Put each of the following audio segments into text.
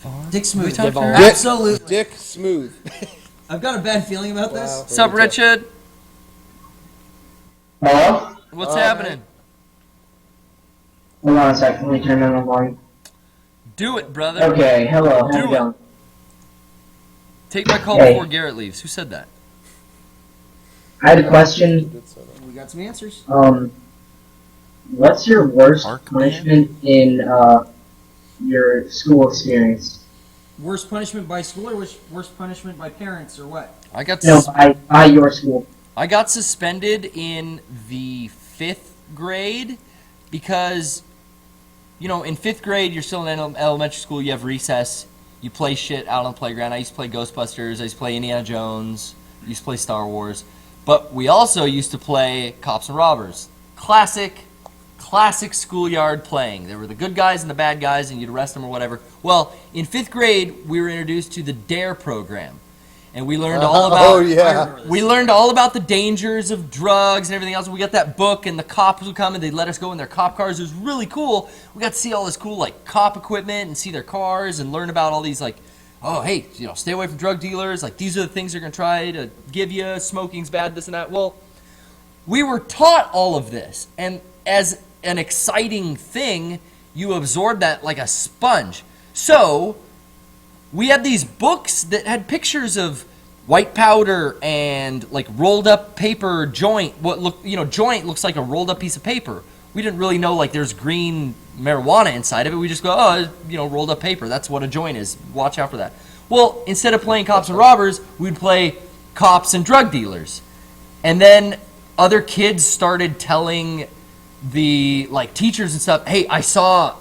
DickSmooth's. Absolutely. DickSmooth's. I've got a bad feeling about this. What's up, Richard? Hello? What's happening? Hold on a second, let me turn on the volume. Do it, brother. Okay, hello, how you Do doing? it. Take my call Hey. before Garrett leaves. Who said that? I had a question. We got some answers. What's your worst Arc punishment in your school experience? Worst punishment by school or worst punishment by parents or what? I got No, by your school. I got suspended in the 5th grade because, you know, in 5th grade, you're still in elementary school, you have recess, you play shit out on the playground. I used to play Ghostbusters, I used to play Indiana Jones, I used to play Star Wars. But we also used to play Cops and Robbers. Classic schoolyard playing. There were the good guys and the bad guys, and you'd arrest them or whatever. Well, in 5th grade, we were introduced to the DARE program. And we learned all about we learned all about the dangers of drugs and everything else. We got that book, and the cops would come and they'd let us go in their cop cars. It was really cool. We got to see all this cool like cop equipment and see their cars and learn about all these like, oh hey, you know, stay away from drug dealers. Like these are the things they're gonna try to give you. Smoking's bad, this and that. Well, we were taught all of this, and as an exciting thing, you absorb that like a sponge. So we had these books that had pictures of white powder and like rolled up paper joint. Joint looks like a rolled up piece of paper. We didn't really know like there's green marijuana inside of it. We just go, oh, you know, rolled up paper. That's what a joint is. Watch out for that. Well, instead of playing cops and robbers, we'd play cops and drug dealers. And then other kids started telling the like teachers and stuff, hey, I saw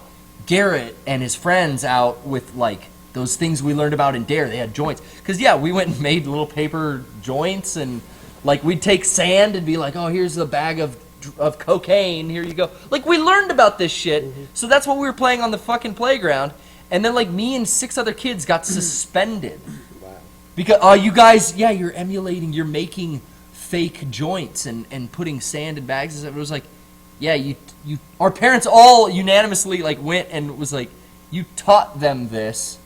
Garrett and his friends out with like those things we learned about in DARE. They had joints. Because, yeah, we went and made little paper joints, and, like, we'd take sand and be like, oh, here's a bag of cocaine. Here you go. Like, we learned about this shit. Mm-hmm. So that's what we were playing on the fucking playground. And then, like, me and 6 other kids got suspended. Wow. Because, you guys, yeah, you're emulating, you're making fake joints and putting sand in bags and stuff. It was like, yeah, our parents all unanimously, like, went and was like, you taught them this.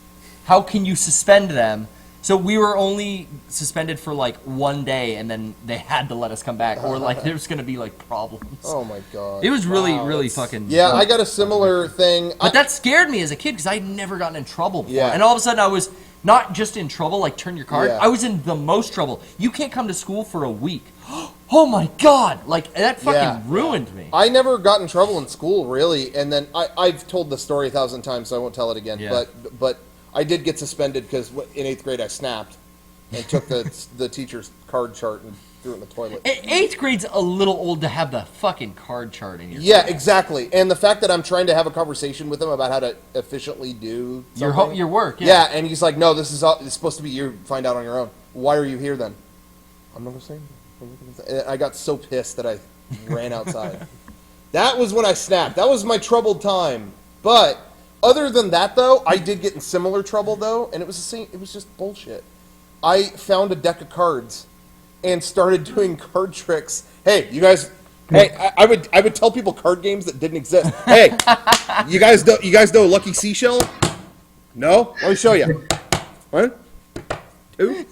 How can you suspend them? So we were only suspended for like 1 day, and then they had to let us come back, or like there's gonna be like problems. Oh my god! It was really fucking. Yeah, I got a similar thing. But that scared me as a kid because I'd never gotten in trouble before, Yeah. and all of a sudden I was not just in trouble, like turn your card. Yeah. I was in the most trouble. You can't come to school for a week. Oh my god! Like that fucking ruined me. I never got in trouble in school really, and then I've told the story 1,000 times, so I won't tell it again. Yeah. But I did get suspended because in 8th grade I snapped and took the teacher's card chart and threw it in the toilet. 8th grade's a little old to have the fucking card chart in your Yeah, exactly. And the fact that I'm trying to have a conversation with him about how to efficiently do something. your work. Yeah, and he's like, no, this is all, it's supposed to be you find out on your own. Why are you here then? I'm not going to say anything. And I got so pissed that I ran outside. That was when I snapped. That was my troubled time. But other than that, though, I did get in similar trouble, though, and it was the same. It was just bullshit. I found a deck of cards and started doing card tricks. Hey, you guys. Hey, I would tell people card games that didn't exist. Hey, you guys know Lucky Seashell? No? Let me show you. 1, 2, 3.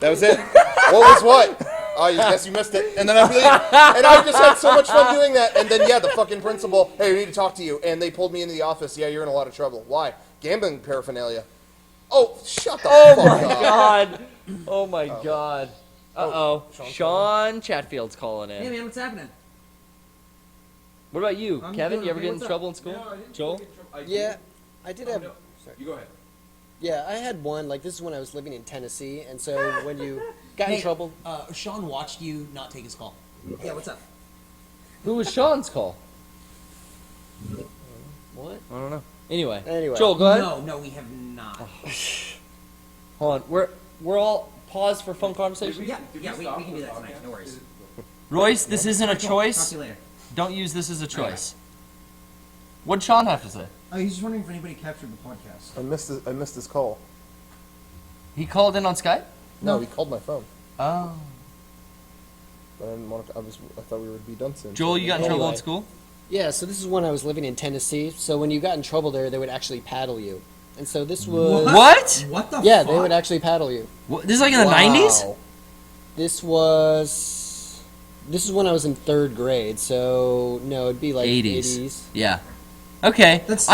That was it. What was what? Oh, I guess you missed it. And then I just had so much fun doing that. And then, yeah, the fucking principal, hey, we need to talk to you. And they pulled me into the office. Yeah, you're in a lot of trouble. Why? Gambling paraphernalia. Oh, shut the fuck up. Oh, my God. Uh-oh. Sean Chatfield's calling in. Hey, man, what's happening? What about you, I'm Kevin? good. You ever Hey, get in what's trouble in up? school? No, I didn't Joel? get in trouble. Yeah, I did have. No. Sorry. You go ahead. Yeah, I had one. Like this is when I was living in Tennessee, and so when you got in Hey, trouble, Sean watched you not take his call. Yeah, what's up? Who was Sean's call? what? I don't know. Anyway. Joel, go ahead. No, we have not. Hold on. We're all paused for phone conversation? Yeah, we can do that tonight. No worries. Royce, this isn't a Talk choice. to you later. Don't use this as a choice. What'd Sean have to say? Oh, he's just wondering if anybody captured the podcast. I missed his call. He called in on Skype? No, he called my phone. Oh. But I didn't want to. I thought we would be done soon. Joel, you got in trouble in Anyway. school? Yeah, so this is when I was living in Tennessee. So when you got in trouble there, they would actually paddle you. And so this was... What? What the Yeah, fuck? they would actually paddle you. What? This is like in the 90s? This was... This is when I was in 3rd grade, so no, it'd be like 80s. Yeah. Okay. That's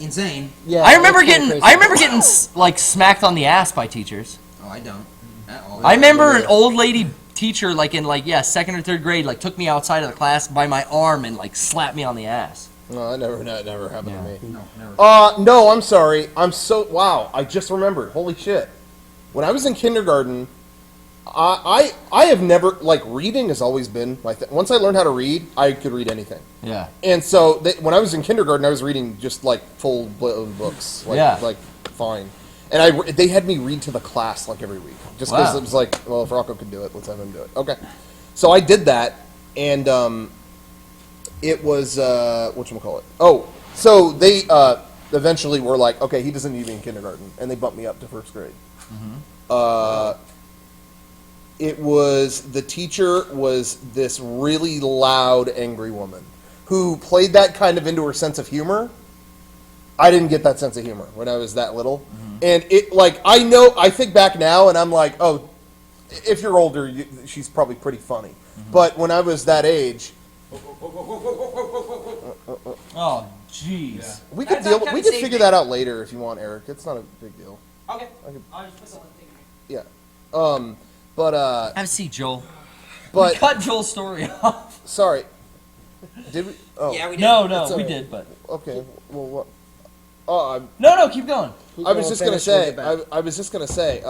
insane. Yeah, I remember that's kinda getting crazy. like smacked on the ass by teachers. Oh, I don't. At all. I remember an old lady teacher, like in 2nd or 3rd grade, like took me outside of the class by my arm and like slapped me on the ass. No, that never happened to me. No, never. No, I'm sorry. Wow, I just remembered. Holy shit. When I was in kindergarten, I have never, like, reading has always been my thing. Once I learned how to read, I could read anything. Yeah. And so when I was in kindergarten, I was reading just, like, full-blown books. Like, Yeah. Like, fine. And they had me read to the class, like, every week. Just because Wow. it was like, well, if Rocco could do it, let's have him do it. Okay. So I did that, and it was, whatchamacallit? Oh, so they eventually were like, okay, he doesn't need to be in kindergarten. And they bumped me up to 1st grade. It was, the teacher was this really loud, angry woman who played that kind of into her sense of humor. I didn't get that sense of humor when I was that little. And it, like, I think back now and I'm like, oh, if you're older, she's probably pretty funny. But when I was that age, Oh, jeez. we could figure that out later if you want, Eric. It's not a big deal. Okay. I'll just put something. Yeah. But Have a seat, Joel. but Cut Joel's story off. sorry. Did we? Oh, Yeah, we did. No, That's all we right. did, but okay. Well, what? Oh, no, keep going. I was just gonna finish, we'll say. get back. I was just gonna say.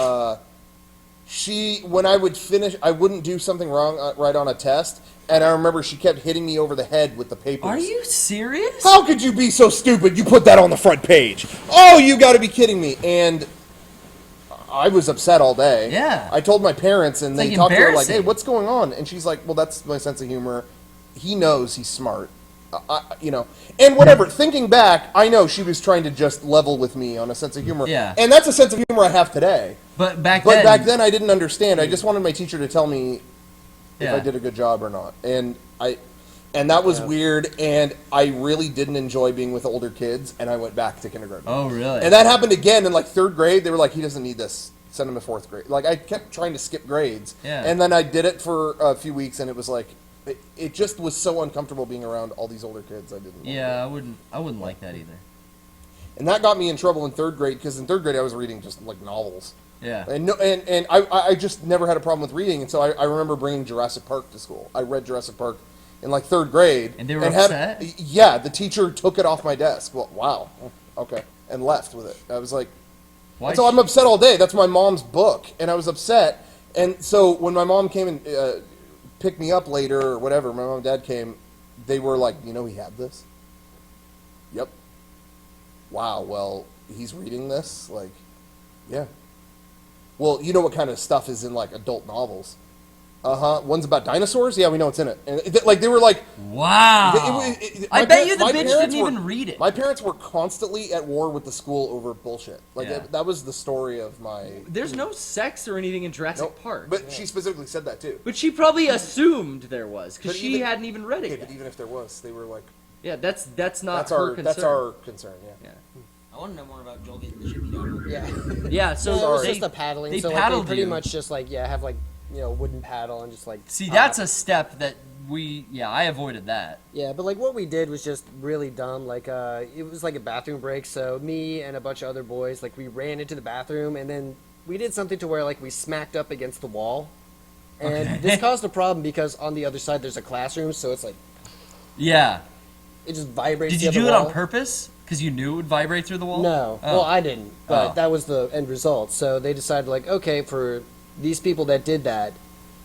When I would finish, I wouldn't do something wrong right on a test, and I remember she kept hitting me over the head with the papers. Are you serious? How could you be so stupid? You put that on the front page. Oh, you got to be kidding me! And I was upset all day. Yeah. I told my parents, and It's, they like, talked to her like, embarrassing. "Hey, what's going on?" And she's like, "Well, that's my sense of humor. He knows he's smart, And whatever. Thinking back, I know she was trying to just level with me on a sense of humor. Yeah. And that's a sense of humor I have today. But back But then, back then, I didn't understand. I just wanted my teacher to tell me if Yeah. I did a good job or not. And that was weird, and I really didn't enjoy being with older kids, and I went back to kindergarten. Oh, really? And that happened again in, like, 3rd grade. They were like, he doesn't need this. Send him to 4th grade. Like, I kept trying to skip grades. Yeah. And then I did it for a few weeks, and it was like, it just was so uncomfortable being around all these older kids. I didn't. Yeah, I wouldn't like that either. And that got me in trouble in 3rd grade, because in 3rd grade I was reading just, like, novels. Yeah. And I just never had a problem with reading, and so I remember bringing Jurassic Park to school. I read Jurassic Park in, like, 3rd grade. And they were upset? Yeah, the teacher took it off my desk. Well, wow. Okay. And left with it. I was like... Why? So I'm upset all day. That's my mom's book, and I was upset. And so when my mom came and picked me up later or whatever, my mom and dad came, they were like, he had this? Yep. Wow, well, he's reading this? Like, yeah. Well, you know what kind of stuff is in, like, adult novels? One's about dinosaurs? Yeah, we know what's in it. And they were like... Wow. I bet you the my bitch parents didn't even read it. My parents were constantly at war with the school over bullshit. Like, Yeah. that was the story of my... There's no sex or anything in Jurassic Nope. Park. But she specifically said that, too. But she probably assumed there was, because But she even- hadn't even read it Okay, yet. but even if there was, they were like... Yeah, that's not That's her our concern. that's our concern, yeah. I want to know more about Joel getting the shit beat out of him. Yeah. Yeah, so So it was they, just the paddling. they So like, they paddled pretty you. much just like have like wooden paddle and just like. See, that's a step that I avoided that. Yeah, but like what we did was just really dumb. Like it was like a bathroom break. So me and a bunch of other boys like we ran into the bathroom and then we did something to where like we smacked up against the wall, and Okay. this caused a problem because on the other side there's a classroom, so it's like Yeah. it just vibrates. Did the you other do it wall. on purpose? Because you knew it would vibrate through the wall? No. Oh. Well, I didn't. But Oh. that was the end result. So they decided, like, okay, for these people that did that,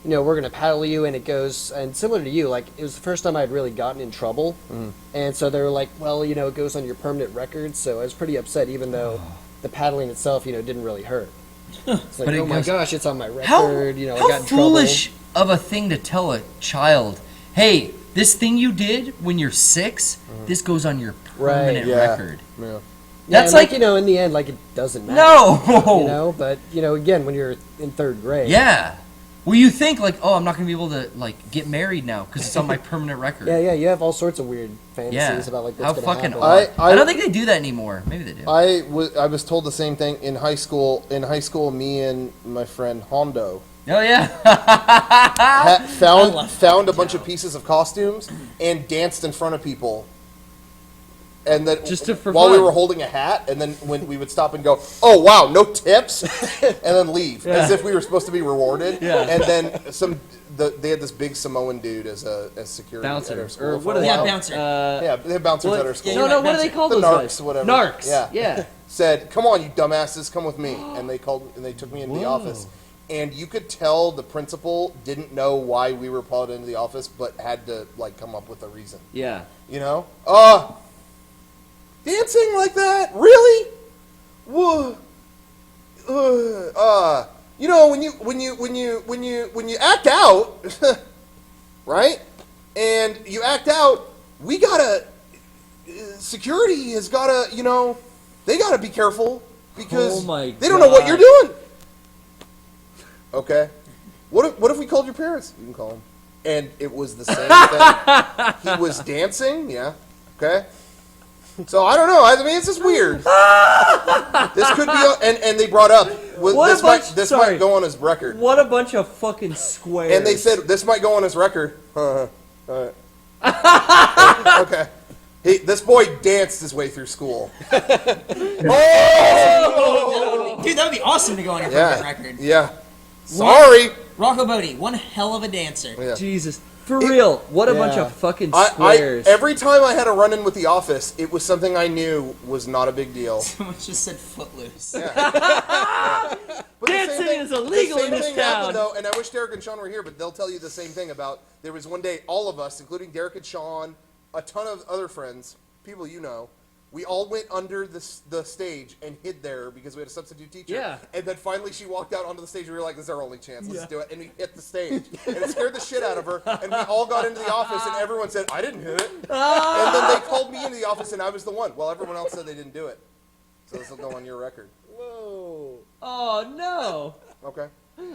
we're going to paddle you, and it goes, and similar to you, like, it was the first time I'd really gotten in trouble. And so they were like, well, it goes on your permanent record. So I was pretty upset, even though the paddling itself, didn't really hurt. It's like, But it oh my goes- gosh, it's on my How, record. I how got in foolish of a thing to tell a child, hey, this thing you did when you're 6, this goes on your permanent Yeah. record. Yeah. Yeah, That's and, like, in the end, like, it doesn't matter. no! But, again, when you're in 3rd grade. Yeah. Well, you think like, oh, I'm not gonna be able to like get married now because it's on my permanent record. Yeah, you have all sorts of weird fantasies Yeah. about like How what's gonna fucking happen. odd. I don't think they do that anymore. Maybe they do. I was told the same thing in high school. In high school, me and my friend Hondo Oh yeah. found a bunch of pieces of costumes and danced in front of people. And then For while we fun. were holding a hat, and then when we would stop and go, "Oh wow, no tips," and then leave as if we were supposed to be rewarded. Yeah. And then they had this big Samoan dude as security Bouncer. at our school. Or for what a are they Yeah, while. bouncer. Yeah, they have bouncers what- at our school. Yeah, No, you're what do right, they call the those narcs, guys? whatever. Narcs. Yeah. Yeah. Said, "Come on, you dumbasses, come with me." And they took me into the office. And you could tell the principal didn't know why we were pulled into the office, but had to like come up with a reason. Yeah. You know? Dancing like that? Really? Whoa. You know, when you act out, right? And you act out, we gotta security has gotta, you know, they gotta be careful because Oh my they don't know what you're God. doing. Okay. What if we called your parents? You can call them. And it was the same thing. He was dancing, yeah. Okay. So I don't know. I mean, it's just weird. This could be, and they brought up What this sorry. might go on his record. What a bunch of fucking squares. And they said this might go on his record. All right. Okay. This boy danced his way through school. Oh! Dude, that would be awesome to go on your Yeah. permanent record. Yeah. Sorry. Rocco Bodie, one hell of a dancer. Yeah. Jesus. For real. What a bunch Yeah. of fucking I squares. every time I had a run-in with the office, it was something I knew was not a big deal. Someone just said footloose. Yeah. Yeah. But the same Dancing is illegal the same in this thing happened, town. though, and I wish Derek and Sean were here, but they'll tell you the same thing about, there was one day, all of us, including Derek and Sean, a ton of other friends, people you know, we all went under the stage and hid there because we had a substitute teacher. Yeah. And then finally she walked out onto the stage and we were like, this is our only chance, let's do it. And we hit the stage. And it scared the shit out of her. And we all got into the office and everyone said, I didn't hit it. And then they called me into the office and I was the one. Well, everyone else said they didn't do it. So this will go on your record. Whoa. Oh, no. Okay?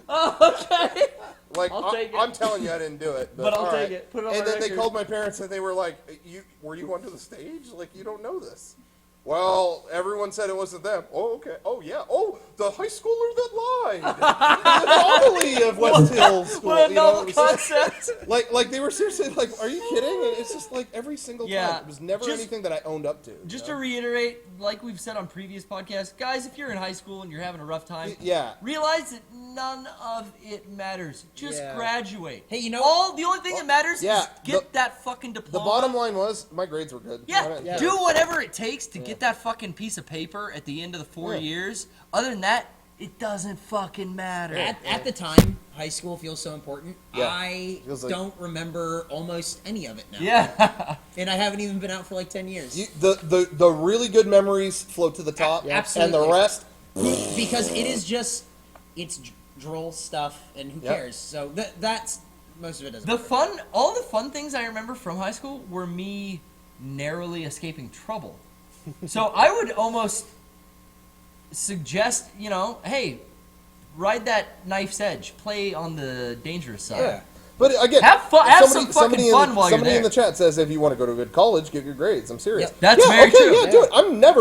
Oh, okay. Like, I'll take it. I'm telling you I didn't do it. But I'll all take right. it. Put it on and my then they record. called my parents and they were like, were you onto the stage? Like, you don't know this. Well, everyone said it wasn't them. Oh, okay. Oh, yeah. Oh, the high schooler that lied. The anomaly of West Hill School. What a you know, novel it was concept. like they were seriously like, are you kidding? And it's just like every single Yeah. time. It was never Just- anything that I owned up to. Just you to know? reiterate, like we've said on previous podcasts, guys, if you're in high school and you're having a rough time, Yeah. realize that none of it matters. Just Yeah. graduate. Hey, you know- the only thing that matters yeah, is get that fucking diploma. The bottom line was my grades were good. Yeah, I don't care. do whatever it takes to get that fucking piece of paper at the end of the 4 Yeah. years. Other than that, it doesn't fucking matter. At the time, high school feels so important. Yeah. I Feels like- don't remember almost any of it now. Yeah. And I haven't even been out for like 10 years. The really good memories float to the top, Absolutely. and the rest. Because it is just, it's droll stuff, and who Yep. cares? So that's, most of it doesn't All the fun things I remember from high school were me narrowly escaping trouble. So I would almost suggest, hey, ride that knife's edge, play on the dangerous side. Yeah. But again, Have fun- have some fucking somebody fun while you're somebody in there. the chat says if you want to go to a good college, get your grades. I'm serious. Yep. That's yeah, very okay, true. Yeah, do it.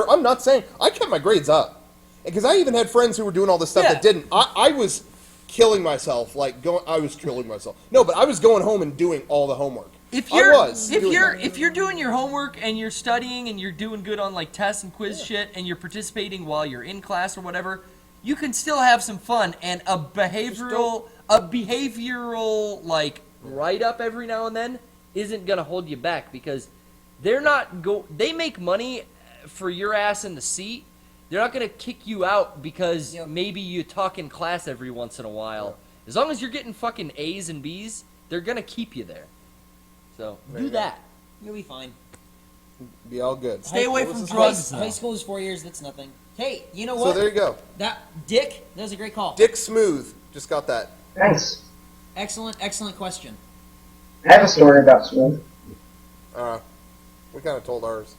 I'm not saying I kept my grades up because I even had friends who were doing all this stuff Yeah. that didn't. I was killing myself, I was killing myself. No, but I was going home and doing all the homework. If I you're was doing that. if you're doing your homework and you're studying and you're doing good on like tests and quiz shit and you're participating while you're in class or whatever, you can still have some fun, and a behavioral like write up every now and then isn't gonna hold you back because they make money for your ass in the seat. They're not gonna kick you out because Yep. maybe you talk in class every once in a while. As long as you're getting fucking A's and B's, they're gonna keep you there. So There you do go. that. You'll be fine. Be all good. Stay away What from was drugs. High school is 4 years, that's nothing. Hey, you know So what? there you go. That was a great call. DickSmooth just got that. Thanks. Excellent question. I have a story about school. We kind of told ours.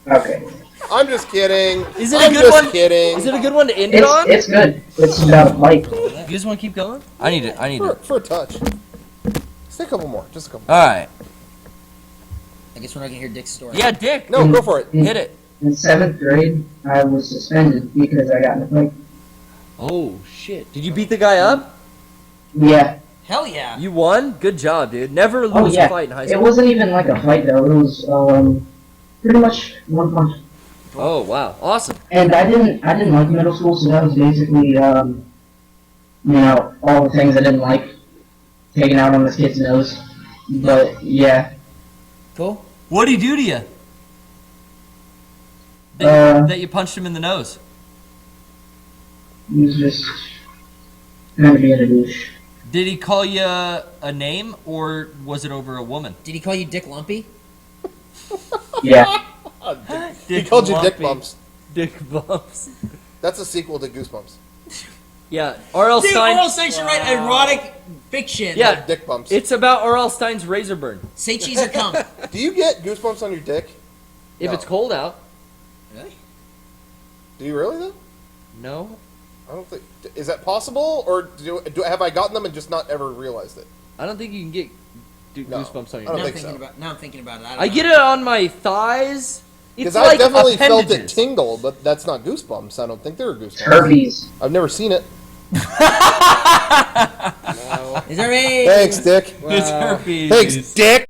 Okay. I'm just kidding. Is it I'm a good just one? kidding. Is it a good one to end it on? It's good. It's about a pipe. You just want to keep going? I need it. For a touch. Say a couple more. Just a couple. All right. I guess we're not gonna hear Dick's story. Yeah, Dick. No, go for it. Hit it. In 7th grade, I was suspended because I got in a fight. Oh, shit. Did you beat the guy up? Yeah. Hell yeah. You won? Good job, dude. Never Oh lose yeah. a fight in high It school. wasn't even like a fight though. It was pretty much one punch. Oh, wow. Awesome. And I didn't like middle school, so that was basically all the things I didn't like taken out on this kid's nose. But yeah. Cool. What'd he do to you? That you punched him in the nose. He was just kind of being a douche. Did he call you a name, or was it over a woman? Did he call you Dick Lumpy? Yeah. He called you Dick Lumpy. Bumps. Dick Bumps. That's a sequel to Goosebumps. Yeah. R.L. Dude, Stein. Oral Stein should write erotic fiction. Yeah. Dick Bumps. It's about R.L. Stein's razor burn. Say cheese or cum. Do you get goosebumps on your dick? If No. it's cold out. Really? Do you really though? No. I don't think. Is that possible, or have I gotten them and just not ever realized it? I don't think you can get No. goosebumps on I your don't Now I'm neck. think so. thinking about. Now I'm thinking about it. I get it on my thighs. It's Because I like definitely felt it appendages. tingle, but that's not goosebumps. I don't think they're goosebumps. Herpes. I've never seen it. Is there a? Thanks, Dick. It's herpes. Thanks, Dick.